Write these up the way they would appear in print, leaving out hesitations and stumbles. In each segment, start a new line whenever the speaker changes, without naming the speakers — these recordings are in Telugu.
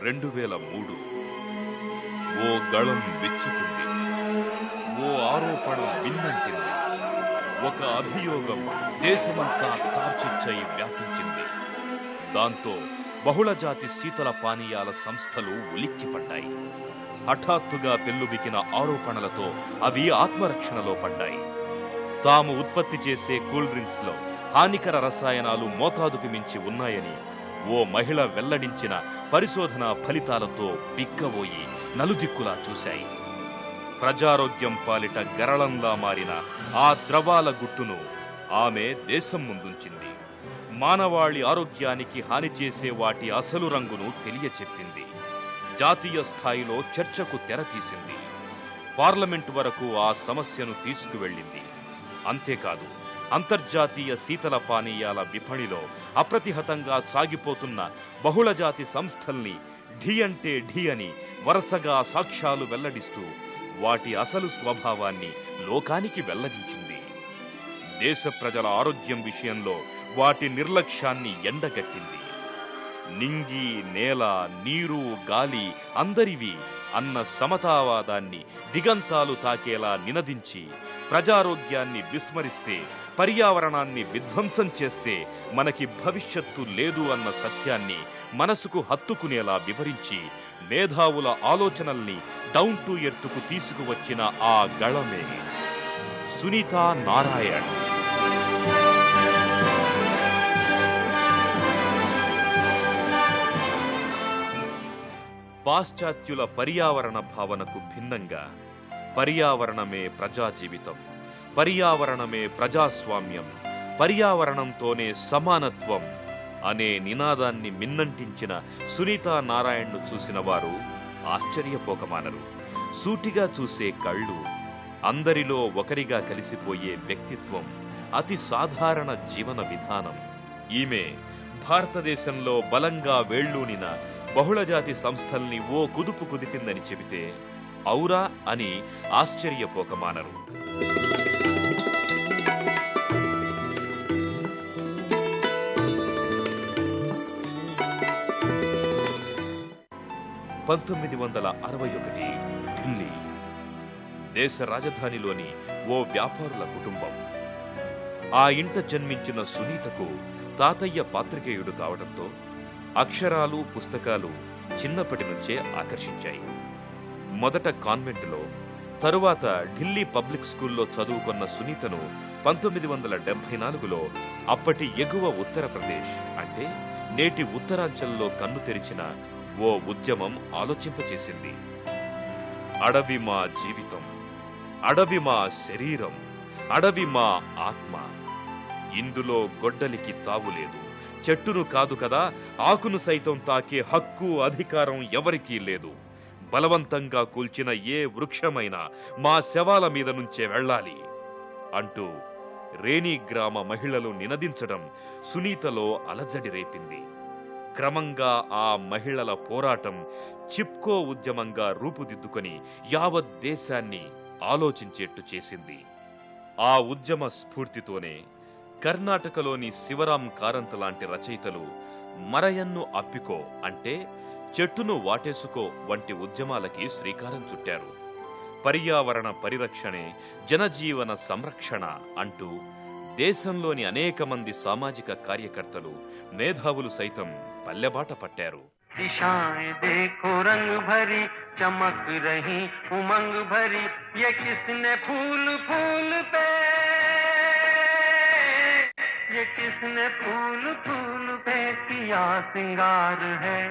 2003 ఓ గళం విచ్చుకుంది, ఓ ఆరోపణ విన్నంటింది, ఒక అభియోగం దేశమంతా కార్చిచ్చై వ్యాపించింది. దాంతో బహుళజాతి శీతల పానీయాల సంస్థలు ఉలిక్కిపడ్డాయి. హఠాత్తుగా పెల్లుబికిన ఆరోపణలతో అవి ఆత్మరక్షణలో పడ్డాయి. తాము ఉత్పత్తి చేసే కూల్ డ్రింక్స్ లో హానికర రసాయనాలు మోతాదుకు మించి ఉన్నాయని ఓ మహిళ వెల్లడించిన పరిశోధనా ఫలితాలతో బిక్కబోయి నలుదిక్కులా చూశాయి. ప్రజారోగ్యం పాలిట గరళంలా మారిన ఆ ద్రవాల గుట్టును ఆమె దేశం ముందుంచింది. మానవాళి ఆరోగ్యానికి హాని చేసే వాటి అసలు రంగును తెలియచెప్పింది. జాతీయ స్థాయిలో చర్చకు తెరతీసింది. పార్లమెంటు వరకు ఆ సమస్యను తీసుకువెళ్ళింది. అంతేకాదు, అంతర్జాతీయ శీతల పానీయాల విపణిలో అప్రతిహతంగా సాగిపోతున్న బహుళజాతి సంస్థల్ని ఢీ అంటే ఢీ అని వరుసగా సాక్ష్యాలు వెల్లడిస్తూ వాటి అసలు స్వభావాన్ని లోకానికి వెల్లడించింది. దేశ ప్రజల ఆరోగ్యం విషయంలో వాటి నిర్లక్ష్యాన్ని ఎండగట్టింది. నింగి, నేల, నీరు, గాలి అందరివి అన్న సమతావాదాన్ని దిగంతాలు తాకేలా నినదించి, ప్రజారోగ్యాన్ని విస్మరిస్తే, పర్యావరణాన్ని విధ్వంసం చేస్తే మనకి భవిష్యత్తు లేదు అన్న సత్యాన్ని మనసుకు హత్తుకునేలా వివరించి మేధావుల ఆలోచనల్ని డౌన్ టు ఎర్త్కు తీసుకువచ్చిన ఆ గళమే సునీతా నారాయణ్. పాశ్చాత్యుల పర్యావరణ భావనకు భిన్నంగా పర్యావరణమే ప్రజాజీవితం, పర్యావరణమే ప్రజాస్వామ్యం, పర్యావరణంతోనే సమానత్వం అనే నినాదాన్ని మిన్నంటించిన సునీతా నారాయణ్ను చూసిన వారు ఆశ్చర్యపోకమానరు. సూటిగా చూసే కళ్ళు, అందరిలో ఒకరిగా కలిసిపోయే వ్యక్తిత్వం, అతి సాధారణ జీవన విధానం. ఈమె భారతదేశంలో బలంగా వేళ్లూనిన బహుళజాతి సంస్థల్ని ఓ కుదుపు కుదిపిందని చెబితే ఔరా అని ఆశ్చర్యపోకమానరు. ఢిల్లీ దేశ రాజధానిలోని ఓ వ్యాపారుల కుటుంబం. ఆ ఇంట జన్మించిన సునీతకు తాతయ్య పాత్రికేయుడు కావడంతో అక్షరాలు, పుస్తకాలు చిన్నప్పటి నుంచే ఆకర్షించాయి. మొదట కాన్వెంటులో, తరువాత ఢిల్లీ పబ్లిక్ స్కూల్లో చదువుకున్న సునీతను 1974లో అప్పటి ఎగువ ఉత్తరప్రదేశ్ అంటే నేటి ఉత్తరాంచల్లో కన్ను తెరిచిన ఓ ఉద్యమం ఆలోచింపచేసింది. అడవి మా జీవితం, అడవి మా శరీరం, అడవి మా ఆత్మ. ఇందులో గొడ్డలికి తావులేదు. చెట్టును కాదు కదా, ఆకును సైతం తాకే హక్కు, అధికారం ఎవరికీ లేదు. బలవంతంగా కూల్చిన ఏ వృక్షమైనా మా శవాల మీద నుంచే వెళ్ళాలి అంటూ రేణి గ్రామ మహిళలు నినదించడం సునీతలో అలజడి రేపింది. క్రమంగా ఆ మహిళల పోరాటం చిప్కో ఉద్యమంగా రూపుదిద్దుకొని యావత్ దేశాన్ని ఆలోచించేట్టు చేసింది. ఆ ఉద్యమ స్ఫూర్తితోనే కర్ణాటకలోని శివరాం కారంత లాంటి రచయితలు మరయన్ను అప్పికో అంటే చెట్టును వాటేసుకో వంటి ఉద్యమాలకి శ్రీకారం చుట్టారు. పర్యావరణ పరిరక్షణే జనజీవన సంరక్షణ అంటూ దేశంలోని అనేక మంది సామాజిక కార్యకర్తలు, మేధావులు సైతం పల్లెబాట పట్టారు.
दिशाएं देखो रंग भरी चमक रही उमंग भरी ये किसने फूल फूल पे ये किसने फूल फूल पे किया सिंगार है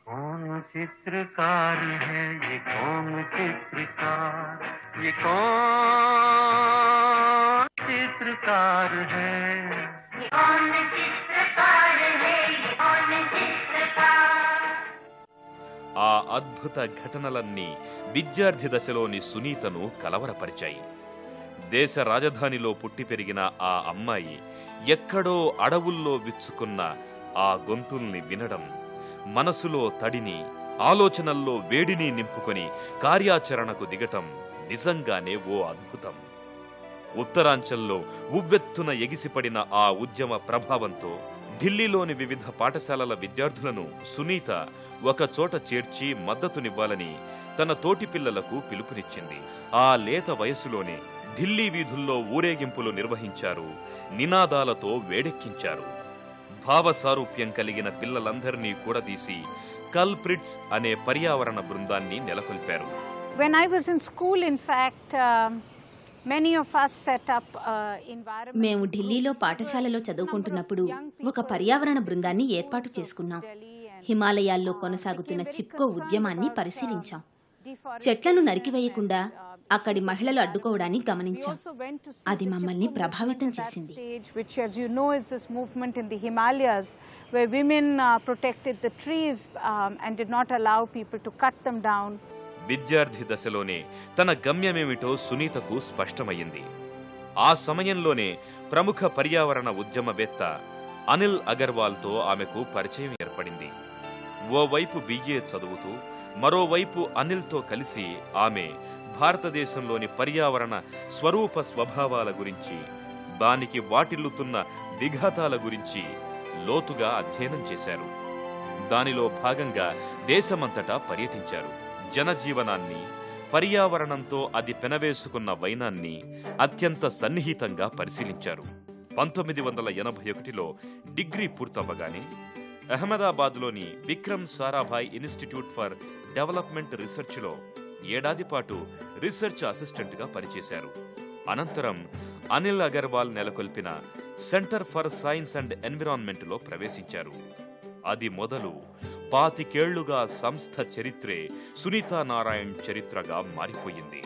कौन चित्रकार है ये कौन चित्रकार ये कौन चित्रकार है ये कौन चित्रकार है ये कौन चित्रकार.
ఆ అద్భుత ఘటనలన్నీ విద్యార్థి దశలోని సునీతను కలవరపరిచాయి. దేశ రాజధానిలో పుట్టి పెరిగిన ఆ అమ్మాయి ఎక్కడో అడవుల్లో విచ్చుకున్న ఆ గొంతుల్ని వినడం, మనసులో తడిని, ఆలోచనల్లో వేడిని నింపుకొని కార్యాచరణకు దిగటం నిజంగానే ఓ అద్భుతం. ఉత్తరాంచల్లో ఉవ్వెత్తున ఎగిసిపడిన ఆ ఉద్యమ ప్రభావంతో ఢిల్లీలోని వివిధ పాఠశాలల విద్యార్థులను సునీత ఒక చోట చేర్చి మద్దతునివ్వాలని తన తోటి పిల్లలకు పిలుపునిచ్చింది. ఆ లేత వయసులోనే ఢిల్లీ వీధుల్లో ఊరేగింపులు నిర్వహించారు, నినాదాలతో వేడెక్కించారు. భావసారూప్యం కలిగిన పిల్లలందరినీ కూడదీసి కల్ప్రిట్స్ అనే పర్యావరణ బృందాన్ని నెలకొల్పారు.
When I was in school, in fact, many of us set up environment.
మేము ఢిల్లీలో పాఠశాలలో చదువుకుంటున్నప్పుడు ఒక పర్యావరణ బృందాన్ని ఏర్పాటు చేసుకున్నాం. హిమాలయాల్లో కొనసాగుతున్న చిప్కో ఉద్యమాన్ని పరిశీలించాం. చెట్లను నరికివేయకుండా అక్కడి మహిళలు అడ్డుకోవడాన్ని గమనించాం. అది మమ్మల్ని ప్రభావితం చేసింది.
Which, as you know, is this movement in the Himalayas where women protected the trees and did not allow people to cut them down.
విద్యార్థి దశలోనే తన గమ్యమేమిటో సునీతకు స్పష్టమయ్యింది. ఆ సమయంలోనే ప్రముఖ పర్యావరణ ఉద్యమవేత్త అనిల్ అగర్వాల్తో ఆమెకు పరిచయం ఏర్పడింది. ఓవైపు బిఏ చదువుతూ మరోవైపు అనిల్తో కలిసి ఆమె భారతదేశంలోని పర్యావరణ స్వరూప స్వభావాల గురించి, దానికి వాటిల్లుతున్న విఘాతాల గురించి లోతుగా అధ్యయనం చేశారు. దానిలో భాగంగా దేశమంతటా పర్యటించారు. జనజీవనాన్ని, పర్యావరణంతో అది పెనవేసుకున్న వైనాన్ని అత్యంత సన్నిహితంగా పరిశీలించారు. 1981లో డిగ్రీ పూర్తవ్వగానే అహ్మదాబాద్లోని Vikram Sarabhai institute for development రీసెర్చ్లో ఏడాది పాటు రీసెర్చ్ అసిస్టెంట్గా పనిచేశారు. అనంతరం అనిల్ అగర్వాల్ నెలకొల్పిన సెంటర్ ఫర్ సైన్స్ అండ్ ఎన్విరాన్మెంట్లో ప్రవేశించారు. అది మొదలు 25 ఏళ్లుగా సంస్థ చరిత్రే సునీతా నారాయణ్ చరిత్రగా మారిపోయింది.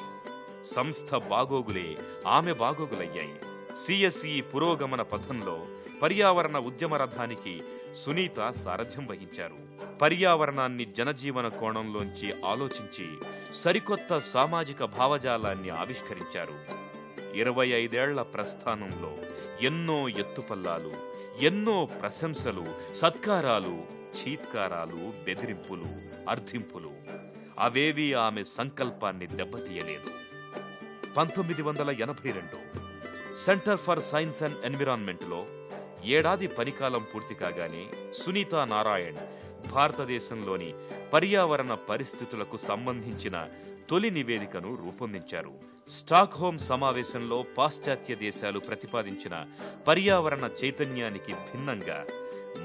సంస్థ బాగోగులే ఆమె బాగోగులయ్యాయి. సిఎస్ఈ పురోగమన పథంలో పర్యావరణ ఉద్యమ రథానికి సునీత సారథ్యం వహించారు. పర్యావరణాన్ని జనజీవన కోణంలోంచి ఆలోచించి సరికొత్త సామాజిక భావజాలాన్ని ఆవిష్కరించారు. 25 ఏళ్ల ప్రస్థానంలో ఎన్నో ఎత్తుపల్లాలు, ఎన్నో ప్రశంసలు, సత్కారాలు, చీత్కారాలు, బెదిరింపులు, అర్థింపులు అవేవీ ఆమె సంకల్పాన్ని దెబ్బతీయలేదు. 1982 సెంటర్ ఫర్ సైన్స్ అండ్ ఎన్విరాన్మెంట్లో ఏడాది పనికాలం పూర్తి కాగానే సునీతా నారాయణ్ భారతదేశంలోని పర్యావరణ పరిస్థితులకు సంబంధించిన తొలి నివేదికను రూపొందించారు. స్టాక్హోమ్ సమావేశంలో పాశ్చాత్య దేశాలు ప్రతిపాదించిన పర్యావరణ చైతన్యానికి భిన్నంగా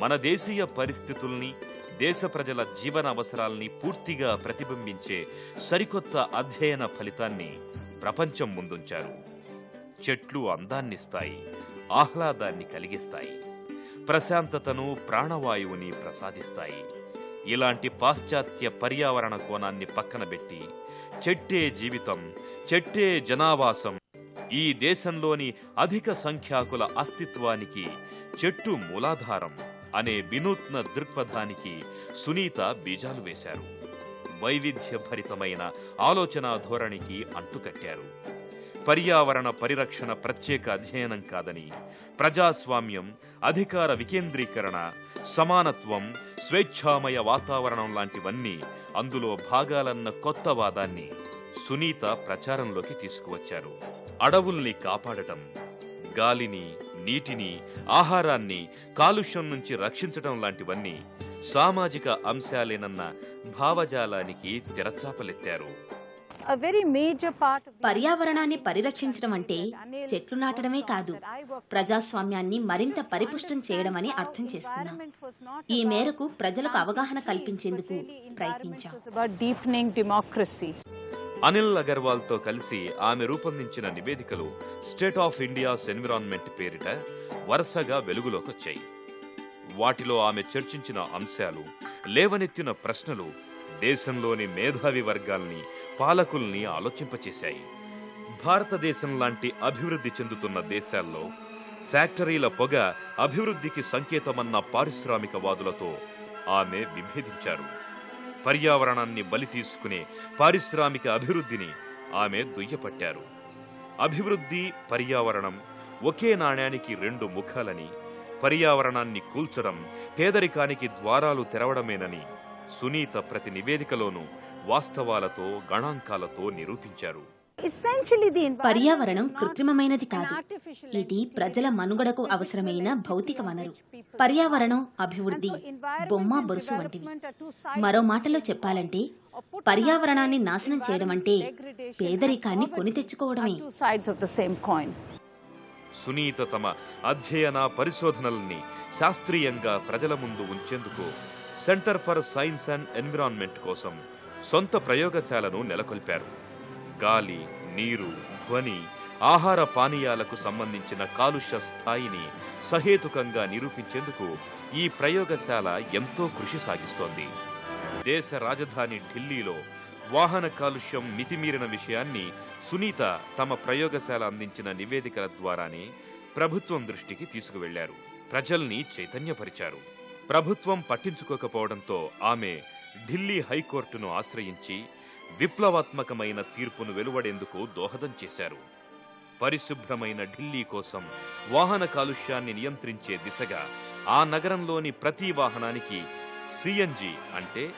మన దేశీయ పరిస్థితుల్ని, దేశ ప్రజల జీవన అవసరాల్ని పూర్తిగా ప్రతిబింబించే సరికొత్త అధ్యయన ఫలితాన్ని ప్రపంచం ముందుంచారు. చెట్లు అందాన్నిస్తాయి, ఆహ్లాదాన్ని కలిగిస్తాయి, ప్రశాంతతను, ప్రాణవాయువుని ప్రసాదిస్తాయి. ఇలాంటి పాశ్చాత్య పర్యావరణ కోణాన్ని పక్కనబెట్టి చెట్టే జీవితం, చెట్టే జనావాసం, ఈ దేశంలోని అధిక సంఖ్యాకుల అస్తిత్వానికి చెట్టు మూలాధారం అనే వినూత్న దృక్పథానికి సునీత బీజాలు వేశారు. వైవిధ్యభరితమైన ఆలోచనా ధోరణికి అంటుకట్టారు. పర్యావరణ పరిరక్షణ ప్రత్యేక అధ్యయనం కాదని, ప్రజాస్వామ్యం, అధికార వికేంద్రీకరణ, సమానత్వం, స్వేచ్ఛామయ వాతావరణం లాంటివన్నీ అందులో భాగాలన్న కొత్త వాదాన్ని సునీత ప్రచారంలోకి తీసుకువచ్చారు. అడవుల్ని కాపాడటం, గాలిని, నీటిని, ఆహారాన్ని కాలుష్యం నుంచి రక్షించటం లాంటివన్నీ సామాజిక అంశాలేనన్న భావజాలానికి తెరచాపలెత్తారు.
పర్యావరణాన్ని పరిరక్షించడం అంటే చెట్లు నాటడమే కాదు, ప్రజాస్వామ్యాన్ని మరింత పరిపుష్టం చేయడమని అర్థం చేసుకున్నాం. ఈ మేరకు ప్రజలకు అవగాహన కల్పించేందుకు ప్రయత్నించాం.
అనిల్ అగర్వాల్తో కలిసి ఆమె రూపొందించిన నివేదికలు స్టేట్ ఆఫ్ ఇండియాస్ ఎన్విరాన్మెంట్ పేరిట వరుసగా వెలుగులోకొచ్చాయి. వాటిలో ఆమె చర్చించిన అంశాలు, లేవనెత్తిన ప్రశ్నలు దేశంలోని మేధావి వర్గాల్ని, పాలకుల్ని ఆలోచింపచేశాయి. భారతదేశం లాంటి అభివృద్ధి చెందుతున్న దేశాల్లో ఫ్యాక్టరీల పొగ అభివృద్ధికి సంకేతమన్న పారిశ్రామికవాదులతో ఆమె విభేదించారు. పర్యావరణాన్ని బలి తీసుకునే పారిశ్రామిక అభివృద్ధిని ఆమె దుయ్యపట్టారు. అభివృద్ధి, పర్యావరణం ఒకే నాణ్యానికి 2 ముఖాలని, పర్యావరణాన్ని కూల్చడం పేదరికానికి ద్వారాలు తెరవడమేనని సునీత ప్రతి నివేదికలోనూ వాస్తవాలతో, గణాంకాలతో నిరూపించారు.
Essentially, the
పర్యావరణం
environment is not
కృత్రిమమైనది
an
కాదు.
artificial
ఇది
entity.
ప్రజల
It is
మనుగడకు
physical
అవసరమైన
and
భౌతిక
physical
వనరు.
which people
పర్యావరణం,
require.
అభివృద్ధి
And so environment
బొమ్మ
and
బొరుసు వంటివి.
development are two sides
మరో
of the
మాటలో
same
చెప్పాలంటే
coin. Or put
పర్యావరణాన్ని
another way,
నాశనం చేయడం అంటే
environment degradation
పేదరికాన్ని
and
కొని
poverty
తెచ్చుకోవడమే.
are two sides of the same coin.
Sunitha తమ అధ్యయన పరిశోధనల్ని శాస్త్రీయంగా ప్రజల ముందు ఉంచేందుకు centre for science and environment కోసం సొంత ప్రయోగశాలను నెలకొల్పారు. గాలి, నీరు, ధ్వని, ఆహార పానీయాలకు సంబంధించిన కాలుష్య స్థాయిని సహేతుకంగా నిరూపించేందుకు ఈ ప్రయోగశాల ఎంతో కృషి సాగిస్తోంది. దేశ రాజధాని ఢిల్లీలో వాహన కాలుష్యం మితిమీరిన విషయాన్ని సునీత తమ ప్రయోగశాల అందించిన నివేదికల ద్వారానే ప్రభుత్వం దృష్టికి తీసుకువెళ్లారు. ప్రజల్ని చైతన్యపరిచారు. ప్రభుత్వం పట్టించుకోకపోవడంతో ఆమె ఢిల్లీ హైకోర్టును ఆశ్రయించి విప్లవాత్మకమైన తీర్పును వెలువడేందుకు దోహదం చేశారు. పరిశుభ్రమైన ఢిల్లీ కోసం వాహన కాలుష్యాన్ని నియంత్రించే దిశగా ఆ నగరంలోని ప్రతి వాహనానికి సిఎన్జి అంటే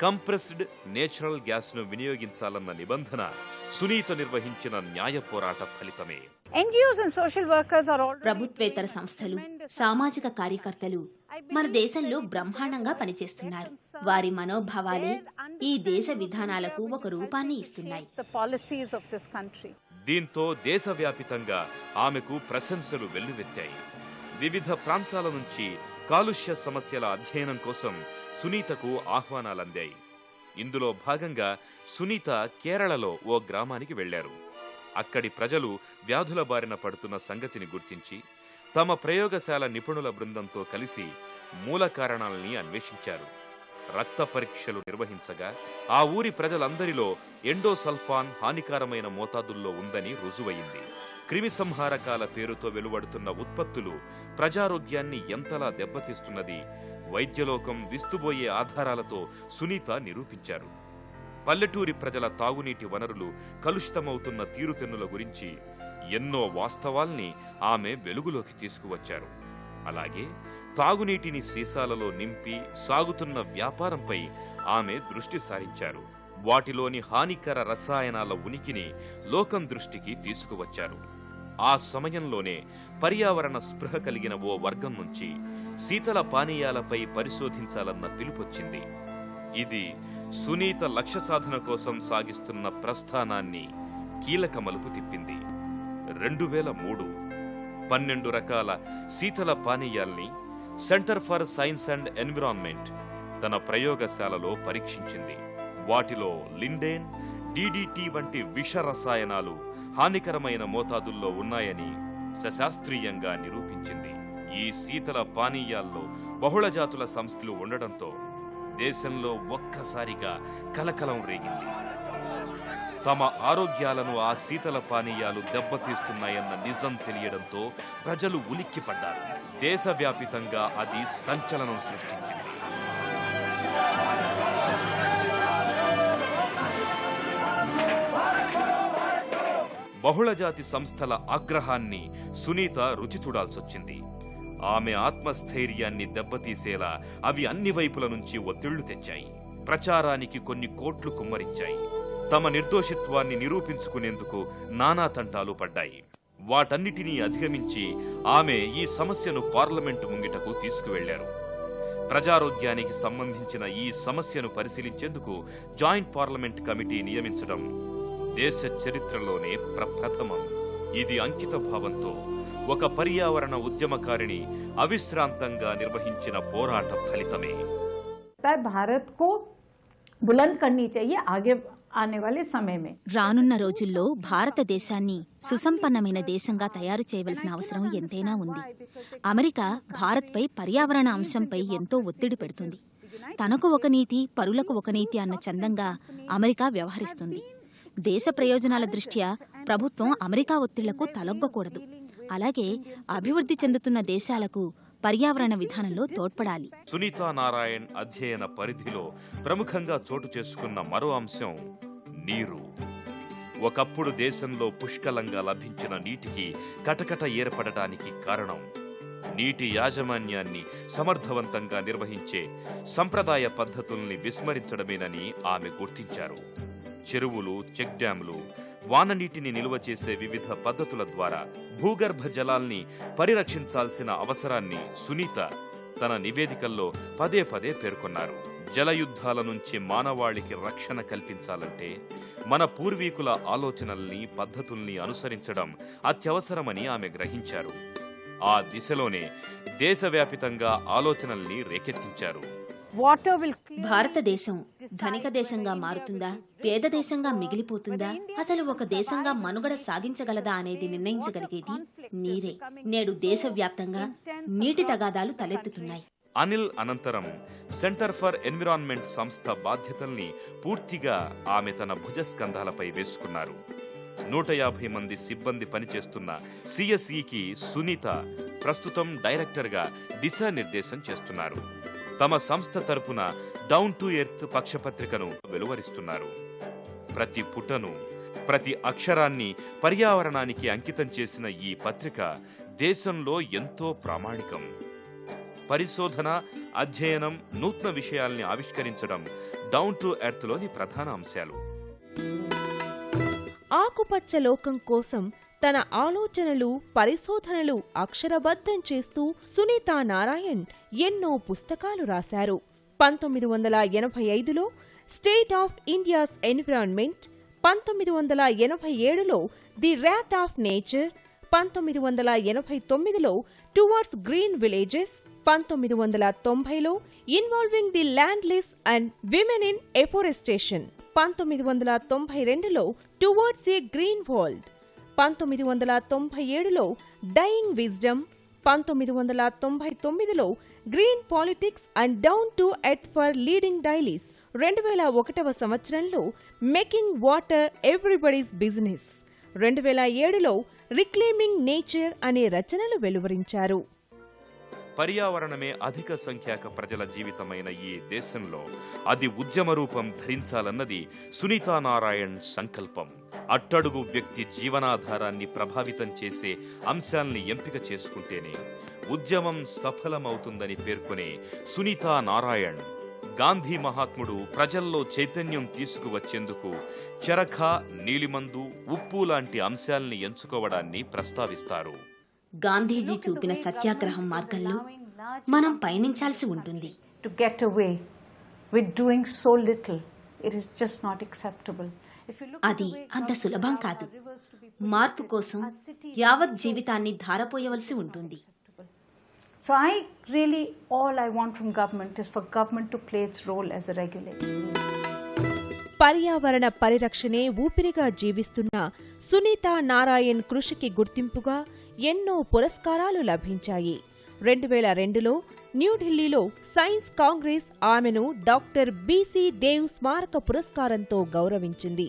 కంప్రెస్డ్ నేచురల్ గ్యాస్ ను వినియోగించాలన్న నిబంధన సునీత నిర్వహించిన న్యాయ పోరాట ఫలితమే.
NGOs and social workers are already
ప్రభుత్వేతర సంస్థలు, సామాజిక కార్యకర్తలు మన దేశంలో బ్రహ్మాండంగా పనిచేస్తున్నారు. వారి మనోభావాలే ఈ దేశ విధానాలకు ఒక రూపాన్ని ఇస్తున్నాయి.
the policies of this country.
దీంతో దేశవ్యాపితంగా ఆమెకు ప్రశంసలు వెల్లువెత్తాయి. వివిధ ప్రాంతాల నుంచి కాలుష్య సమస్యల అధ్యయనం కోసం సునీతకు ఆహ్వానాలందాయి. ఇందులో భాగంగా సునీత కేరళలో ఓ గ్రామానికి వెళ్లారు. అక్కడి ప్రజలు వ్యాధుల బారిన పడుతున్న సంగతిని గుర్తించి తమ ప్రయోగశాల నిపుణుల బృందంతో కలిసి మూల కారణాలని అన్వేషించారు. రక్త పరీక్షలు నిర్వహించగా ఆ ఊరి ప్రజలందరిలో ఎండోసల్ఫాన్ హానికరమైన మోతాదుల్లో ఉందని రుజువయింది. క్రిమి సంహారకాల పేరుతో వెలువడుతున్న ఉత్పత్తులు ప్రజారోగ్యాన్ని ఎంతలా దెబ్బతీస్తున్నది వైద్యలోకం విస్తుబోయే ఆధారాలతో సునీత నిరూపించారు. పల్లెటూరి ప్రజల తాగునీటి వనరులు కలుషితమవుతున్న తీరుతెన్నుల గురించి ఎన్నో వాస్తవాల్ని ఆమె వెలుగులోకి తీసుకువచ్చారు. అలాగే తాగునీటిని సీసాలలో నింపి సాగుతున్న వ్యాపారంపై ఆమె దృష్టి సారించారు. వాటిలోని హానికర రసాయనాల ఉనికిని లోకం దృష్టికి తీసుకువచ్చారు. ఆ సమయంలోనే పర్యావరణ స్పృహ కలిగిన ఓ వర్గం నుంచి శీతల పానీయాలపై పరిశోధించాలన్న పిలుపొచ్చింది. ఇది సునీత లక్ష్య సాధన కోసం సాగిస్తున్న ప్రస్థానాన్ని కీలక మలుపు తిప్పింది. 2003 12 రకాల శీతల పానీయాల్ని centre for science and environment తన ప్రయోగశాలలో పరీక్షించింది. వాటిలో లిండేన్, డిడిటి వంటి విష రసాయనాలు హానికరమైన మోతాదుల్లో ఉన్నాయని సశాస్త్రీయంగా నిరూపించింది. ఈ శీతల పానీయాల్లో బహుళజాతుల సంస్థలు ఉండడంతో దేశంలో ఒక్కసారిగా కలకలం రేగింది. తమ ఆరోగ్యాలను ఆ శీతల పానీయాలు దెబ్బతీస్తున్నాయన్న నిజం తెలియడంతో ప్రజలు ఉలిక్కిపడ్డారు. దేశవ్యాపితంగా అది సంచలనం సృష్టించింది. బహుళజాతి సంస్థల ఆగ్రహాన్ని సునీత రుచి చూడాల్సొచ్చింది. ఆమె ఆత్మస్థైర్యాన్ని దెబ్బతీసేలా అవి అన్ని వైపుల నుంచి ఒత్తిళ్లు తెచ్చాయి. ప్రచారానికి కొన్ని కోట్లు కుమ్మరించాయి. తమ నిర్దోషిత్వాన్ని నిరూపించుకునేందుకు నానా తంటాలు పడ్డాయి. వాటన్నిటినీ అధిగమించి ఆమె ఈ సమస్యను పార్లమెంటు ముంగిటకు తీసుకువెళ్లారు. ప్రజారోగ్యానికి సంబంధించిన ఈ సమస్యను పరిశీలించేందుకు జాయింట్ పార్లమెంట్ కమిటీ నియమించడం దేశ చరిత్రలోనే ప్రప్రథమం. ఇది అంకిత భావంతో ఒక పర్యావరణ ఉద్యమకారిణి అవిశ్రాంతంగా నిర్వహించిన పోరాట ఫలితమే.
భారత్ కో బులంద్ కర్నీ చాహియే ఆగే ఆనే వాలే సమయ మే.
రానున్న రోజుల్లో భారతదేశాన్ని సుసంపన్నమైన దేశంగా తయారు చేయవలసిన అవసరం ఎంతైనా ఉంది. అమెరికా భారత్పై పర్యావరణ అంశంపై ఎంతో ఒత్తిడి పెడుతుంది. తనకు ఒక నీతి, పరులకు ఒక నీతి అన్న చందంగా అమెరికా వ్యవహరిస్తుంది. దేశ ప్రయోజనాల దృష్ట్యా ప్రభుత్వం అమెరికా ఒత్తిళ్లకు తలొగ్గకూడదు. అలాగే అభివృద్ధి చెందుతున్న దేశాలకు పర్యావరణ విధానంలో తోడ్పడాలి.
సునీతా నారాయణ్ అధ్యయన పరిధిలో ప్రముఖంగా చోటు చేసుకున్న మరో అంశం నీరు. ఒకప్పుడు దేశంలో పుష్కలంగా లభించిన నీటికి కటకట ఏర్పడటానికి కారణం నీటి యాజమాన్యాన్ని సమర్థవంతంగా నిర్వహించే సంప్రదాయ పద్ధతుల్ని విస్మరించడమేనని ఆమె గుర్తించారు. చెరువులు, చెక్ డ్యాంలు, వాననీటిని నిలువ చేసే వివిధ పద్ధతుల ద్వారా భూగర్భ జలాల్ని పరిరక్షించాల్సిన అవసరాన్ని సునీత తన నివేదికల్లో పదే పదే పేర్కొన్నారు. జలయుద్ధాల నుంచి మానవాళికి రక్షణ కల్పించాలంటే మన పూర్వీకుల ఆలోచనల్ని, పద్ధతుల్ని అనుసరించడం అత్యవసరమని ఆమె గ్రహించారు. ఆ దిశలోనే దేశవ్యాపితంగా ఆలోచనల్ని రేకెత్తించారు.
భారతదేశం ధనిక దేశంగా మారుతుందా, పేద దేశంగా మిగిలిపోతుందా, అసలు ఒక దేశంగా మనుగడ సాగించగలదా అనేది నిర్ణయించగలిగేది నీరే. నేడు దేశవ్యాప్తంగా నీటి తగాదాలు తలెత్తుతున్నాయి.
అనిల్ అనంతరం సెంటర్ ఫర్ ఎన్విరాన్మెంట్ సంస్థ బాధ్యతల్ని పూర్తిగా ఆమె తన భుజస్కంధాలపై వేసుకున్నారు. 150 మంది సిబ్బంది పనిచేస్తున్న సిఎస్ఈకి సునీత ప్రస్తుతం డైరెక్టర్గా దిశానిర్దేశం చేస్తున్నారు. తమ సంస్థ తరపున డౌన్ టు ఎర్త్ పక్షపత్రికను వెలువరిస్తున్నారు. ప్రతి పుటను, ప్రతి అక్షరాన్ని పర్యావరణానికి అంకితం చేసిన ఈ పత్రిక దేశంలో ఎంతో ప్రామాణికం. పరిశోధన, అధ్యయనం, నూతన విషయాల్ని ఆవిష్కరించడం డౌన్ టు ఎర్త్ లోని ప్రధాన అంశాలు.
ఆకుపచ్చ లోకం కోసం తన ఆలోచనలు, పరిశోధనలు అక్షరబద్ధం చేస్తూ సునీతా నారాయణ్ ఎన్నో పుస్తకాలు రాశారు. 1985లో స్టేట్ ఆఫ్ ఇండియాస్ ఎన్విరాన్మెంట్, 1987లో ది ర్యాట్ ఆఫ్ నేచర్, 1989లో టువర్డ్స్ గ్రీన్ విలేజెస్, 1990లో involving the landless and women in afforestation, 1992లో టువర్డ్స్ ఏ గ్రీన్ వరల్డ్, 1997లో డయింగ్ విజ్డమ్, 1999లో green politics and down to earth for leading dailies, 2001వ సంవత్సరంలో మేకింగ్ వాటర్ ఎవ్రీబడీస్ బిజినెస్, 2007లో రిక్లెయిమింగ్ నేచర్ అనే రచనలు వెలువరించారు.
పర్యావరణమే అధిక సంఖ్యాక ప్రజల జీవితమైన ఈ దేశంలో అది ఉద్యమ రూపం ధరించాలన్నది సునీతా నారాయణ్ సంకల్పం. అట్టడుగు వ్యక్తి జీవనాధారాన్ని ప్రభావితం చేసే అంశాల్ని ఎంపిక చేసుకుంటేనే ఉద్యమం సఫలమవుతుందని పేర్కొనే సునీతా నారాయణ్ గాంధీ మహాత్ముడు ప్రజల్లో చైతన్యం తీసుకువచ్చేందుకు చెరఖ, నీలిమందు, ఉప్పు లాంటి అంశాల్ని ఎంచుకోవడాన్ని ప్రస్తావిస్తారు.
గాంధీజీ చూపిన సత్యాగ్రహం మార్గంలో మనం పయనించాల్సి ఉంటుంది.
To get away with doing so little, it is just not acceptable.
అది అంత సులభం కాదు. మార్పు కోసం యావత్ జీవితాన్ని ధారపోయవలసి ఉంటుంది.
So all I want from government is for government to play its role as a regulator.
పర్యావరణ పరిరక్షణే ఊపిరిగా జీవిస్తున్న సునీతా నారాయణ్ కృషికి గుర్తింపుగా ఎన్నో పురస్కారాలు లభించాయి. 2002లో న్యూఢిల్లీలో సైన్స్ కాంగ్రెస్ ఆమెను డాక్టర్ బీసీ దేవ్ స్మారక పురస్కారంతో గౌరవించింది.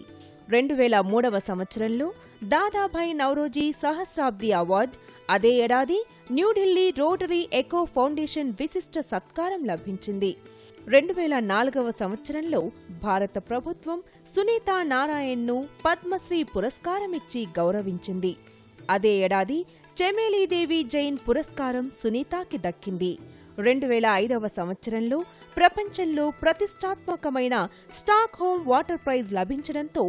2003వ సంవత్సరంలో దాదాభాయ్ నౌరోజీ సహస్రాబ్ది అవార్డు, అదే ఏడాది న్యూఢిల్లీ రోటరీ ఎకో ఫౌండేషన్ విశిష్ట సత్కారం లభించింది. 2004వ సంవత్సరంలో భారత ప్రభుత్వం సునీతా నారాయణ్ను పద్మశ్రీ పురస్కారమిచ్చి గౌరవించింది. అదే ఏడాది చెమేలీదేవి జైన్ పురస్కారం సునీతాకి దక్కింది. 2005వ సంవత్సరంలో ప్రపంచంలో ప్రతిష్టాత్మకమైన స్టాక్ హోమ్ వాటర్ ప్రైజ్ లభించడంతో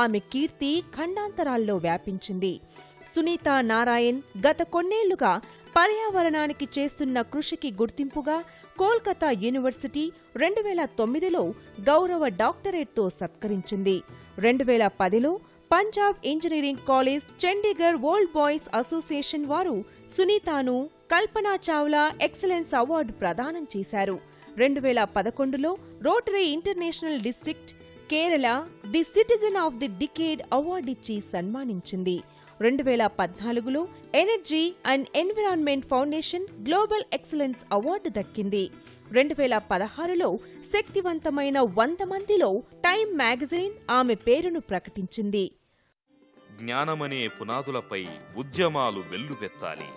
ఆమె కీర్తి ఖండాంతరాల్లో వ్యాపించింది. సునీతా నారాయణ్ గత కొన్నేళ్లుగా పర్యావరణానికి చేస్తున్న కృషికి గుర్తింపుగా కోల్కతా యూనివర్సిటీ 2009లో గౌరవ డాక్టరేట్తో సత్కరించింది. 2010లో Punjab engineering college, Chandigarh world boys association వారు సునీతాను కల్పనా చావ్లా ఎక్సలెన్స్ అవార్డు ప్రదానం చేశారు. 2011లో rotary international district Kerala the citizen of the decade అవార్డిచ్చి సన్మానించింది. 2014లో energy and environment foundation global excellence award దక్కింది. 2016లో శక్తివంతమైన 100 మందిలో టైమ్ మ్యాగజైన్ ఆమె పేరును ప్రకటించింది.
జ్ఞానమనే పునాదులపై ఉద్యమాలు వెల్లువెత్తాలి.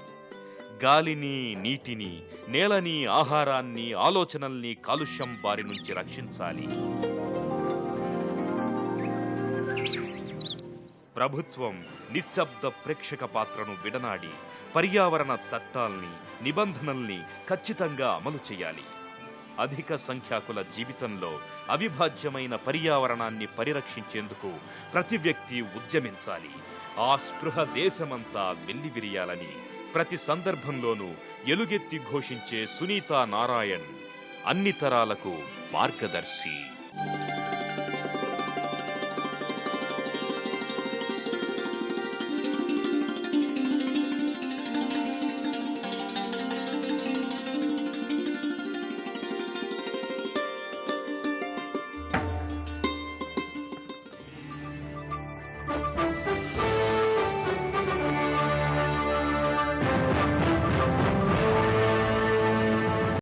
గాలిని, నీటిని, నేలని, ఆహారాన్ని, ఆలోచనల్ని కాలుష్యం బారి నుంచి రక్షించాలి. ప్రభుత్వం నిశ్శబ్ద ప్రేక్షక పాత్రను విడనాడి పర్యావరణ చట్టాల్ని, నిబంధనల్ని ఖచ్చితంగా అమలు చేయాలి. అధిక సంఖ్యాకుల జీవితంలో అవిభాజ్యమైన పర్యావరణాన్ని పరిరక్షించేందుకు ప్రతి వ్యక్తి ఉద్యమించాలి. ఆ స్పృహ దేశమంతా వెల్లివిరియాలని ప్రతి సందర్భంలోనూ ఎలుగెత్తి ఘోషించే సునీతా నారాయణ్ అన్ని తరాలకు మార్గదర్శి.